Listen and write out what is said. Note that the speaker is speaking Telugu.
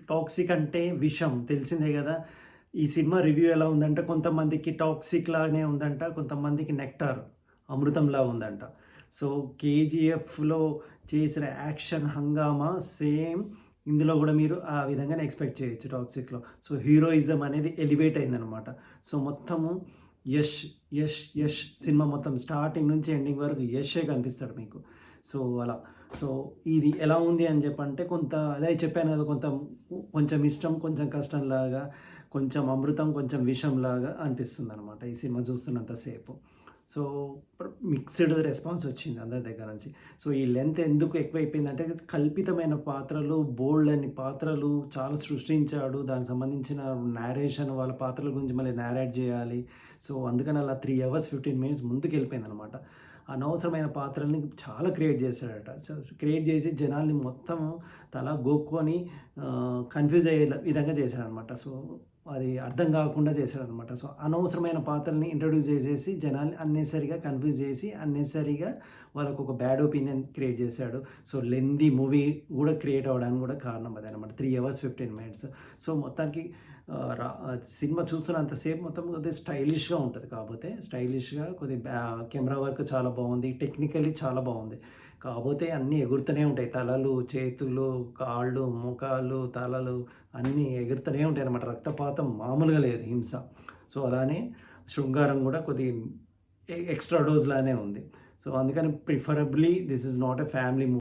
టాక్సిక్ అంటే విషం తెలిసిందే కదా! ఈ సినిమా రివ్యూ ఎలా ఉందంటే కొంతమందికి టాక్సిక్ లానే ఉందంట. కొంతమందికి నెక్టార్ అమృతంలా ఉందంట. సో, 'కేజీఎఫ్‌లో' చేసిన యాక్షన్ హంగామా సేమ్ ఇందులో గూడా మీరు ఆ విధంగానే ఎక్స్‌పెక్ట్ చేయొచ్చు 'టాక్సిక్‌లో'. సో, హీరోయిజం అనేది ఎలివేట్ అయిందనమాట. సో, మొత్తము యష్, యష్ సినిమా మొత్తం స్టార్టింగ్ నుంచి ఎండింగ్ వరకు యషే కనిపిస్తాడు మీకు. సో, అలా. సో, ఇది ఎలా ఉంది అని చెప్పంటే అదే చెప్పాను కదా! కొంచెం ఇష్టం, కొంచెం కష్టంలాగా, కొంచెం అమృతం, కొంచెం విషంలాగా అనిపిస్తుందనమాట ఈ సినిమా చూస్తున్నంత సేపు. సో, మిక్స్‌డ్ రెస్పాన్స్ వచ్చింది అందరి దగ్గర నుంచి. సో, ఈ లెంత్ ఎందుకు ఎక్కువైపోయిందంటే కల్పితమైన పాత్రలు, బోలెడన్ని పాత్రలు చాలా సృష్టించాడు. దానికి సంబంధించిన నేరేషన్ వాళ్ళ పాత్రల గురించి మళ్ళీ నేరేట్ చేయాలి. సో, అందుకని అలా 3 అవర్స్ 15 మినిట్స్ ముందుకెళ్ళిపోయిందనమాట. అనవసరమైన పాత్రల్ని చాలా క్రియేట్ చేశాడట. క్రియేట్ చేసి జనాల్ని మొత్తం తల గోక్కొని కన్‌ఫ్యూజ్ అయ్యే విధంగా చేశాడనమాట. సో, అది అర్థం కాకుండా చేశాడనమాట. సో, అనవసరమైన పాత్రల్ని ఇంట్రొడ్యూస్ చేసేసి జనాల్ని అన్నెసెసరీగా కన్‌ఫ్యూజ్ చేసి, అన్నెసెసరీగా వాళ్ళకొక బ్యాడ్ ఒపీనియన్ క్రియేట్ చేశాడు. సో, లెంథీ మూవీ కూడా క్రియేట్ అవ్వడానికి కూడా కారణం అదనమాట. 3 అవర్స్ 15 మినిట్స్. సో, మొత్తానికి సినిమా చూస్తున్నంత సేపు మొత్తం కొద్దిగా స్టైలిష్‌గా ఉంటది. కాపోతే స్టైలిష్‌గా కొద్దిగా కెమెరా వర్క్ చాలా బావుంది. టెక్నికల్లీ చాలా బావుంది. కాపోతే అన్నీ ఎగురుతూనే ఉంటాయి. తలలు, చేతులు, కాళ్ళు, మోకాళ్ళు, తలలు అన్నీ ఎగురుతూనే ఉంటాయన్నమాట. రక్తపాతం మామూలుగా లేదు హింస. సో, అలానే శృంగారం గూడా ఎక్స్‌ట్రా డోస్ లానే ఉంది. సో, అందుకని preferably this is not a family movie.